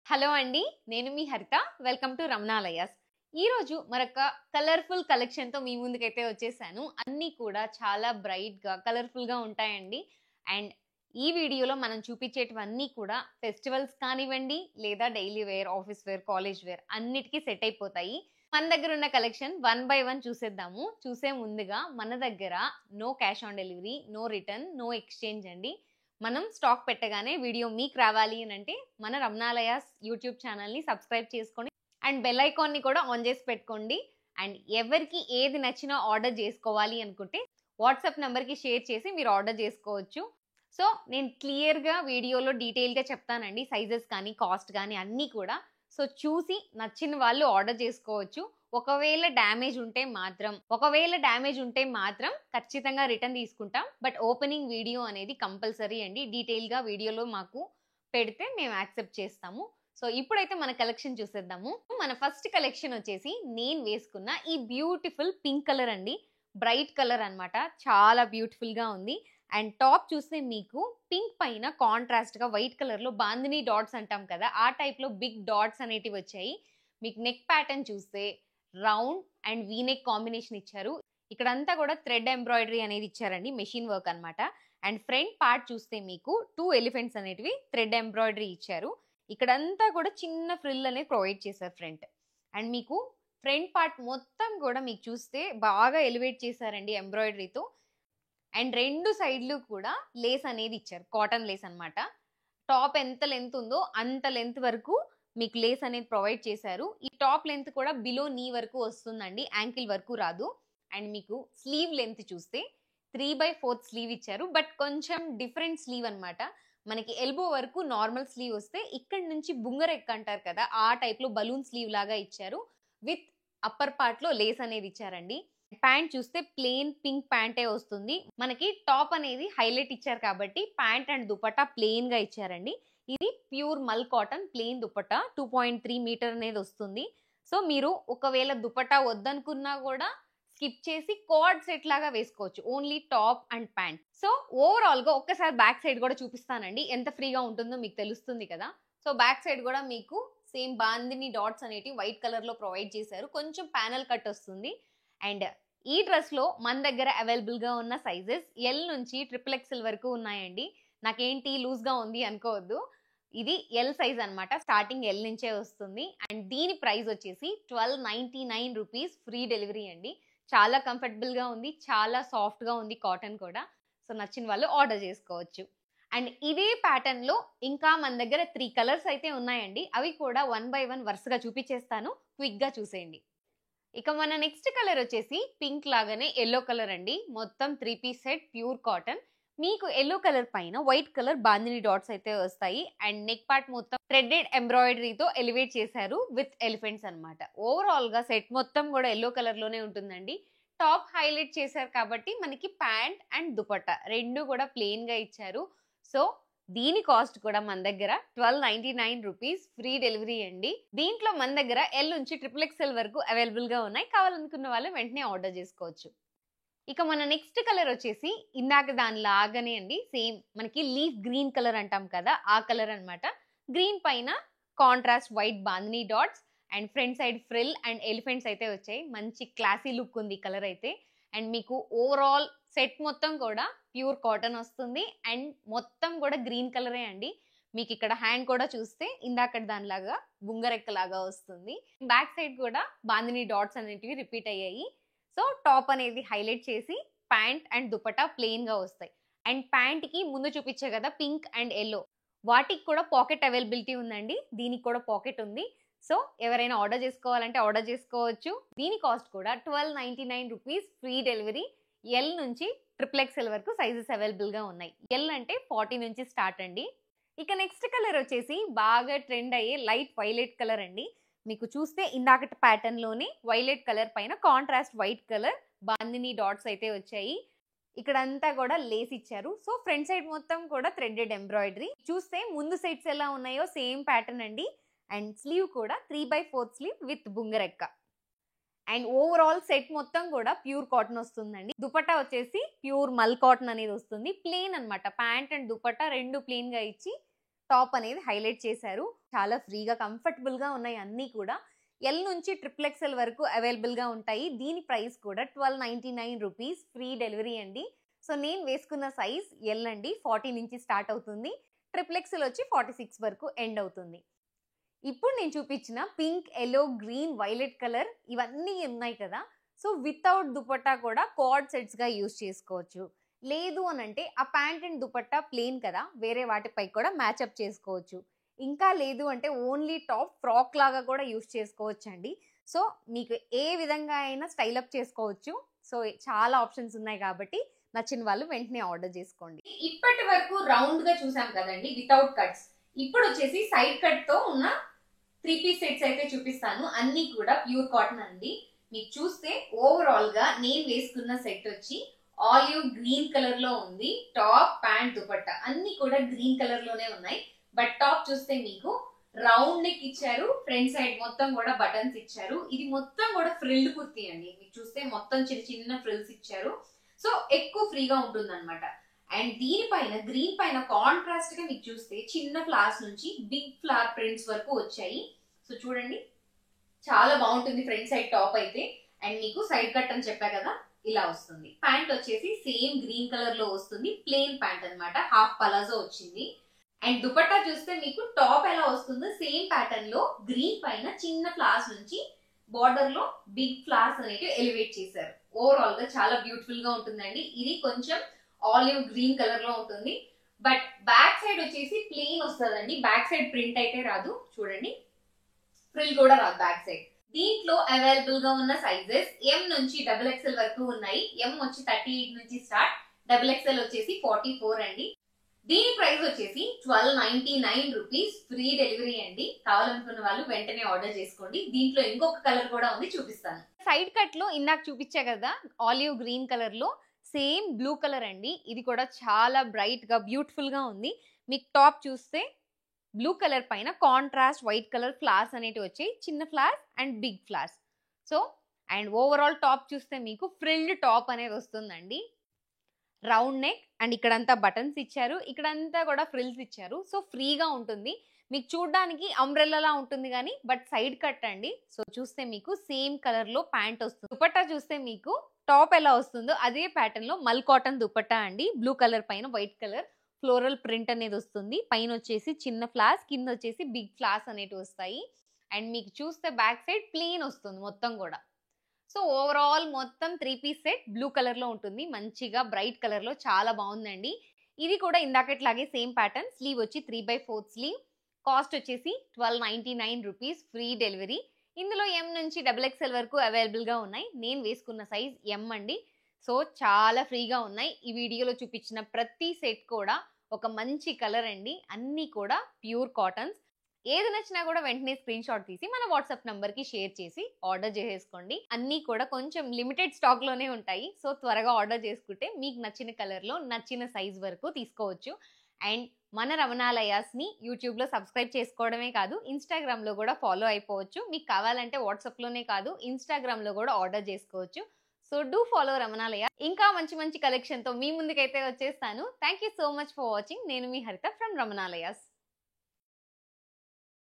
Hello అండి, నేను మీ హరిత. Welcome to Ramanalayas. ఈరోజు మరొక కలర్ఫుల్ కలెక్షన్తో మీ ముందుకైతే వచ్చేసాను. అన్నీ కూడా చాలా బ్రైట్గా కలర్ఫుల్గా ఉంటాయండి. అండ్ ఈ వీడియోలో మనం చూపించేటివన్నీ కూడా ఫెస్టివల్స్ కానివ్వండి, లేదా daily wear, office wear, college wear అన్నిటికీ సెట్ అయిపోతాయి. మన దగ్గర ఉన్న కలెక్షన్ వన్ బై వన్ చూసేద్దాము. చూసే ముందుగా మన దగ్గర no cash on delivery, no return, no exchange అండి. మనం స్టాక్ పెట్టగానే వీడియో మీకు రావాలి అని అంటే మన రమణాలయాస్ యూట్యూబ్ ఛానల్ని సబ్స్క్రైబ్ చేసుకోండి అండ్ బెల్ ఐకాన్ని కూడా ఆన్ చేసి పెట్టుకోండి. అండ్ ఎవరికి ఏది నచ్చినా ఆర్డర్ చేసుకోవాలి అనుకుంటే వాట్సాప్ నెంబర్కి షేర్ చేసి మీరు ఆర్డర్ చేసుకోవచ్చు. సో నేను క్లియర్గా వీడియోలో డీటెయిల్గా చెప్తానండి, సైజెస్ కానీ కాస్ట్ కానీ అన్నీ కూడా. సో చూసి నచ్చిన వాళ్ళు ఆర్డర్ చేసుకోవచ్చు. ఒకవేళ డ్యామేజ్ ఉంటే మాత్రం ఖచ్చితంగా రిటర్న్ తీసుకుంటాం. బట్ ఓపెనింగ్ వీడియో అనేది కంపల్సరీ అండి. డీటెయిల్గా వీడియోలో మాకు పెడితే మేము యాక్సెప్ట్ చేస్తాము. సో ఇప్పుడైతే మన కలెక్షన్ చూసేద్దాము. మన ఫస్ట్ కలెక్షన్ వచ్చేసి నేను వేసుకున్న ఈ బ్యూటిఫుల్ పింక్ కలర్ అండి. బ్రైట్ కలర్ అన్నమాట, చాలా బ్యూటిఫుల్గా ఉంది. అండ్ టాప్ చూస్తే మీకు పింక్ పైన కాంట్రాస్ట్గా వైట్ కలర్లో బాందినీ డాట్స్ అంటాం కదా, ఆ టైప్లో బిగ్ డాట్స్ అనేటివి వచ్చాయి. మీకు నెక్ ప్యాటర్న్ చూస్తే రౌండ్ అండ్ వీనెక్ కాంబినేషన్ ఇచ్చారు. ఇక్కడంతా కూడా థ్రెడ్ ఎంబ్రాయిడరీ అనేది ఇచ్చారండి, మెషిన్ వర్క్ అన్నమాట. అండ్ ఫ్రంట్ పార్ట్ చూస్తే మీకు 2 ఎలిఫెంట్స్ అనేటివి థ్రెడ్ ఎంబ్రాయిడరీ ఇచ్చారు. ఇక్కడంతా కూడా చిన్న ఫ్రిల్ అనేది ప్రొవైడ్ చేశారు ఫ్రంట్. అండ్ మీకు ఫ్రంట్ పార్ట్ మొత్తం కూడా మీకు చూస్తే బాగా ఎలివేట్ చేశారండి ఎంబ్రాయిడరీతో. అండ్ రెండు సైడ్లు కూడా లేస్ అనేది ఇచ్చారు, కాటన్ లేస్ అన్నమాట. టాప్ ఎంత లెంత్ ఉందో అంత లెంత్ వరకు మీకు లేస్ అనేది ప్రొవైడ్ చేశారు. ఈ టాప్ లెంత్ కూడా బిలో నీ వరకు వస్తుందండి, యాంకిల్ వరకు రాదు. అండ్ మీకు స్లీవ్ లెంత్ చూస్తే 3/4 స్లీవ్ ఇచ్చారు. బట్ కొంచెం డిఫరెంట్ స్లీవ్ అన్నమాట. మనకి ఎల్బో వరకు నార్మల్ స్లీవ్ వస్తే ఇక్కడ నుంచి బుంగరెక్ అంటారు కదా, ఆ టైప్లో బలూన్ స్లీవ్ లాగా ఇచ్చారు. విత్ అప్పర్ పార్ట్ లో లేస్ అనేది ఇచ్చారండి. ప్యాంట్ చూస్తే ప్లెయిన్ పింక్ ప్యాంటే వస్తుంది. మనకి టాప్ అనేది హైలైట్ ఇచ్చారు కాబట్టి ప్యాంట్ అండ్ దుపట్టా ప్లెయిన్ గా ఇచ్చారండి. ఇది ప్యూర్ మల్ కాటన్ ప్లెయిన్ దుపట్టా 2.3 మీటర్ అనేది వస్తుంది. సో మీరు ఒకవేళ దుపట్టా వద్దనుకున్నా కూడా స్కిప్ చేసి కార్డ్ సెట్ లాగా వేసుకోవచ్చు, only top and pant. So overall గా ఒక్కసారి బ్యాక్ సైడ్ కూడా చూపిస్తానండి, ఎంత ఫ్రీగా ఉంటుందో మీకు తెలుస్తుంది కదా. సో బ్యాక్ సైడ్ కూడా మీకు సేమ్ బాందిని డాట్స్ అనేటివి వైట్ కలర్ లో ప్రొవైడ్ చేశారు. కొంచెం ప్యానల్ కట్ వస్తుంది. అండ్ ఈ డ్రెస్ లో మన దగ్గర అవైలబుల్ గా ఉన్న సైజెస్ ఎల్ నుంచి XXL వరకు ఉన్నాయండి. నాకేంటి లూజ్ గా ఉంది అనుకోవద్దు, ఇది ఎల్ సైజ్ అన్నమాట. స్టార్టింగ్ ఎల్ నుంచే వస్తుంది. అండ్ దీని ప్రైస్ వచ్చేసి 1299 రూపీస్, ఫ్రీ డెలివరీ అండి. చాలా కంఫర్టబుల్ గా ఉంది, చాలా సాఫ్ట్ గా ఉంది, కాటన్ కూడా. సో నచ్చిన వాళ్ళు ఆర్డర్ చేసుకోవచ్చు. అండ్ ఇదే ప్యాటర్న్ లో ఇంకా మన దగ్గర 3 కలర్స్ అయితే ఉన్నాయండి. అవి కూడా వన్ బై వన్ వరుసగా చూపించేస్తాను, క్విక్ గా చూసేయండి. ఇక మన నెక్స్ట్ కలర్ వచ్చేసి పింక్ లాగానే ఎల్లో కలర్ అండి. మొత్తం 3 పీస్ సెట్ ప్యూర్ కాటన్. మీకు ఎల్లో కలర్ పైన వైట్ కలర్ బాందిని డాట్స్ అయితే వస్తాయి. అండ్ నెక్ పార్ట్ మొత్తం థ్రెడెడ్ ఎంబ్రాయిడరీతో ఎలివేట్ చేశారు విత్ ఎలిఫెంట్స్ అన్నమాట. ఓవరాల్ గా సెట్ మొత్తం కూడా ఎల్లో కలర్ లోనే ఉంటుందండి. టాప్ హైలైట్ చేశారు కాబట్టి మనకి ప్యాంట్ అండ్ దుపట్టా రెండు కూడా ప్లెయిన్ గా ఇచ్చారు. సో దీని కాస్ట్ కూడా మన దగ్గర 1299 రూపీస్, ఫ్రీ డెలివరీ అండి. దీంట్లో మన దగ్గర ఎల్ నుంచి XXL వరకు అవైలబుల్ గా ఉన్నాయి. కావాలనుకున్న వాళ్ళు వెంటనే ఆర్డర్ చేసుకోవచ్చు. ఇక మన నెక్స్ట్ కలర్ వచ్చేసి ఇందాక దాని లాగానే అండి, సేమ్ మనకి లీఫ్ గ్రీన్ కలర్ అంటాం కదా, ఆ కలర్ అన్నమాట. గ్రీన్ పైన contrast white bandhani dots and front side frill and elephants అయితే వచ్చాయి. మంచి క్లాసీ లుక్ ఉంది కలర్ అయితే. అండ్ మీకు ఓవరాల్ సెట్ మొత్తం కూడా ప్యూర్ కాటన్ వస్తుంది. అండ్ మొత్తం కూడా గ్రీన్ కలరే అండి. మీకు ఇక్కడ హ్యాండ్ కూడా చూస్తే ఇందాక దానిలాగా బుంగరెక్క లాగా వస్తుంది. బ్యాక్ సైడ్ కూడా బాందినీ డాట్స్ అనేటివి రిపీట్ అయ్యాయి. సో టాప్ అనేది హైలైట్ చేసి ప్యాంట్ అండ్ దుపట్టా ప్లెయిన్ గా వస్తాయి. అండ్ ప్యాంట్ కి ముందు చూపించే కదా పింక్ అండ్ ఎల్లో, వాటికి కూడా పాకెట్ అవైలబిలిటీ ఉందండి. దీనికి కూడా పాకెట్ ఉంది. సో ఎవరైనా ఆర్డర్ చేసుకోవాలంటే ఆర్డర్ చేసుకోవచ్చు. దీని కాస్ట్ కూడా 1299 రూపీస్, ఫ్రీ డెలివరీ. ఎల్ నుంచి XXL వరకు సైజెస్ అవైలబుల్ గా ఉన్నాయి. ఎల్ అంటే 40 నుంచి స్టార్ట్ అండి. ఇక నెక్స్ట్ కలర్ వచ్చేసి బాగా ట్రెండ్ అయ్యే లైట్ వైలెట్ కలర్ అండి. మీకు చూస్తే ఇందాకటి ప్యాటర్న్ లోనే వైలెట్ కలర్ పైన contrast white colour bandhani dots అయితే వచ్చాయి. ఇక్కడంతా కూడా లేస్ ఇచ్చారు. సో ఫ్రంట్ సైడ్ మొత్తం కూడా థ్రెడెడ్ ఎంబ్రాయిడరీ. చూస్తే ముందు సైడ్స్ ఎలా ఉన్నాయో సేమ్ ప్యాటర్న్ అండి. అండ్ స్లీవ్ కూడా 3/4 స్లీవ్ విత్ బుంగరెక్క. అండ్ ఓవరాల్ సెట్ మొత్తం కూడా ప్యూర్ కాటన్ వస్తుందండి. దుపట్టా వచ్చేసి ప్యూర్ మల్ కాటన్ అనేది వస్తుంది. ప్లెయిన్ అన్నమాట, ప్యాంట్ అండ్ దుపట్టా రెండు ప్లెయిన్ గా ఇచ్చి టాప్ అనేది హైలైట్ చేశారు. చాలా ఫ్రీగా కంఫర్టబుల్ గా ఉన్నాయి అన్నీ కూడా. ఎల్ నుంచి ట్రిపుల్ ఎక్స్ఎల్ వరకు అవైలబుల్ గా ఉంటాయి. దీని ప్రైస్ కూడా 1299 రూపీస్, ఫ్రీ డెలివరీ అండి. సో నేను వేసుకున్న సైజ్ ఎల్ అండి, 40 నుంచి స్టార్ట్ అవుతుంది. ట్రిపుల్ ఎక్స్ఎల్ వచ్చి 46 వరకు ఎండ్ అవుతుంది. ఇప్పుడు నేను చూపించిన pink, yellow, green, violet colour ఇవన్నీ ఉన్నాయి కదా. సో వితౌట్ దుపట్టా కూడా కార్డ్ సెట్స్ గా యూజ్ చేసుకోవచ్చు. లేదు అని అంటే ఆ ప్యాంట్ అండ్ దుపట్టా ప్లేన్ కదా, వేరే వాటిపై కూడా మ్యాచ్అప్ చేసుకోవచ్చు. ఇంకా లేదు అంటే ఓన్లీ టాప్ ఫ్రాక్ లాగా కూడా యూజ్ చేసుకోవచ్చు అండి. సో మీకు ఏ విధంగా అయినా స్టైల్ అప్ చేసుకోవచ్చు. సో చాలా ఆప్షన్స్ ఉన్నాయి కాబట్టి నచ్చిన వాళ్ళు వెంటనే ఆర్డర్ చేసుకోండి. ఇప్పటి వరకు రౌండ్ గా చూసాం కదండి వితౌట్ కట్స్. ఇప్పుడు వచ్చేసి సైడ్ కట్ తో ఉన్న 3 పీస్ సెట్స్ అయితే చూపిస్తాను. అన్ని కూడా ప్యూర్ కాటన్ అండి. మీకు చూస్తే ఓవరాల్ గా నేను వేసుకున్న సెట్ వచ్చి ఆలివ్ గ్రీన్ కలర్ లో ఉంది. టాప్, ప్యాంట్, దుపట్టా అన్ని కూడా గ్రీన్ కలర్ లోనే ఉన్నాయి. బట్ టాప్ చూస్తే మీకు రౌండ్ నెక్ ఇచ్చారు, ఫ్రంట్ సైడ్ మొత్తం కూడా బటన్స్ ఇచ్చారు. ఇది మొత్తం కూడా ఫ్రిల్డ్ కుర్తీ అండి. మీకు చూస్తే మొత్తం చిన్న చిన్న ఫ్రిల్స్ ఇచ్చారు. సో ఎక్కువ ఫ్రీగా ఉంటుంది అనమాట. అండ్ దీనిపైన గ్రీన్ పైన కాంట్రాస్ట్ గా మీకు చూస్తే చిన్న ఫ్లవర్స్ నుంచి బిగ్ ఫ్లవర్ ప్రింట్స్ వరకు వచ్చాయి. సో చూడండి చాలా బాగుంటుంది ఫ్రంట్ సైడ్ టాప్ అయితే. అండ్ మీకు సైడ్ కట్ అని చెప్పా కదా, ఇలా వస్తుంది. ప్యాంట్ వచ్చేసి సేమ్ గ్రీన్ కలర్ లో వస్తుంది, ప్లెయిన్ ప్యాంట్ అన్నమాట, హాఫ్ పలాజో వచ్చింది. అండ్ దుపట్టా చూస్తే మీకు టాప్ ఎలా వస్తుందో సేమ్ ప్యాటర్న్ లో గ్రీన్ పైన చిన్న ఫ్లవర్స్ నుంచి బార్డర్ లో బిగ్ ఫ్లవర్స్ అనేవి ఎలివేట్ చేశారు. ఓవరాల్ గా చాలా బ్యూటిఫుల్ గా ఉంటుందండి. ఇది కొంచెం ఆలివ్ గ్రీన్ కలర్ లో ఉంటుంది. బట్ బ్యాక్ సైడ్ వచ్చేసి ప్లెయిన్ వస్తుందండి. బ్యాక్ సైడ్ ప్రింట్ అయితే రాదు. చూడండి ఫ్రిల్ కూడా రాదు బ్యాక్ సైడ్. దీంట్లో అవైలబుల్ గా ఉన్న సైజెస్ ఎం నుంచి డబుల్ ఎక్స్ఎల్ వరకు ఉన్నాయి. ఎం వచ్చి 38 నుంచి స్టార్ట్, డబుల్ ఎక్స్ఎల్ వచ్చేసి 44 అండి. దీని ప్రైస్ వచ్చేసి 1299 రూపీస్, ఫ్రీ డెలివరీ అండి. కావాలనుకున్న వాళ్ళు వెంటనే ఆర్డర్ చేసుకోండి. దీంట్లో ఇంకొక కలర్ కూడా ఉంది, చూపిస్తాను. సైడ్ కట్ లో ఇందాక చూపించా కదా ఆలివ్ గ్రీన్ కలర్ లో సేమ్ బ్లూ కలర్ అండి. ఇది కూడా చాలా బ్రైట్ గా బ్యూటిఫుల్ గా ఉంది. మీకు టాప్ చూస్తే బ్లూ కలర్ పైన కాంట్రాస్ట్ వైట్ కలర్ ఫ్లవర్స్ అనేవి వచ్చాయి, చిన్న flowers and big flowers. So and overall top చూస్తే మీకు ఫ్రిల్డ్ టాప్ అనేది వస్తుందండి. రౌండ్ నెక్ అండ్ ఇక్కడంతా బటన్స్ ఇచ్చారు, ఇక్కడంతా కూడా ఫ్రిల్స్ ఇచ్చారు. సో ఫ్రీగా ఉంటుంది. మీకు చూడడానికి అంబ్రెల్లా ఉంటుంది కానీ బట్ సైడ్ కట్ అండి. సో చూస్తే మీకు సేమ్ కలర్ లో ప్యాంట్ వస్తుంది. దుపట్టా చూస్తే మీకు టాప్ ఎలా వస్తుందో అదే ప్యాటర్న్ లో మల్ కాటన్ దుపట్టా అండి. బ్లూ కలర్ పైన వైట్ కలర్ ఫ్లోరల్ ప్రింట్ అనేది వస్తుంది. పైన వచ్చేసి చిన్న ఫ్లాస్, కింద వచ్చేసి బిగ్ ఫ్లాస్ అనేవి వస్తాయి. అండ్ మీకు చూస్తే బ్యాక్ సైడ్ ప్లెయిన్ వస్తుంది మొత్తం కూడా. సో ఓవరాల్ మొత్తం 3 పీస్ సెట్ బ్లూ కలర్ లో ఉంటుంది, మంచిగా బ్రైట్ కలర్ లో చాలా బాగుందండి. ఇది కూడా ఇందాకట్లాగే సేమ్ ప్యాటర్న్. స్లీవ్ వచ్చి 3/4 స్లీవ్. కాస్ట్ వచ్చేసి 1299 రూపీస్, ఫ్రీ డెలివరీ. ఇందులో ఎం నుంచి డబుల్ ఎక్స్ఎల్ వరకు అవైలబుల్ గా ఉన్నాయి. నేను వేసుకున్న సైజ్ ఎం అండి. సో చాలా ఫ్రీగా ఉన్నాయి. ఈ వీడియోలో చూపించిన ప్రతి సెట్ కూడా ఒక మంచి కలర్ అండి. అన్నీ కూడా ప్యూర్ కాటన్స్. ఏది నచ్చినా కూడా వెంటనే స్క్రీన్ షాట్ తీసి మన వాట్సాప్ నంబర్ కి షేర్ చేసి ఆర్డర్ చేసేసుకోండి. అన్నీ కూడా కొంచెం లిమిటెడ్ స్టాక్ లోనే ఉంటాయి. సో త్వరగా ఆర్డర్ చేసుకుంటే మీకు నచ్చిన కలర్ లో నచ్చిన సైజ్ వరకు తీసుకోవచ్చు. అండ్ మన రమణాలయాస్ ని యూట్యూబ్ లో సబ్స్క్రైబ్ చేసుకోవడమే కాదు, ఇన్స్టాగ్రామ్ లో కూడా ఫాలో అయిపోవచ్చు. మీకు కావాలంటే వాట్సాప్ లోనే కాదు ఇన్స్టాగ్రామ్ లో కూడా ఆర్డర్ చేసుకోవచ్చు. So do follow Ramanalaya. ఇంకా మంచి మంచి కలెక్షన్ తో మీ ముందుకైతే వచ్చేస్తాను. Thank you so much for watching. నేను మీ హరిత ఫ్రమ్ రమణాలయాస్.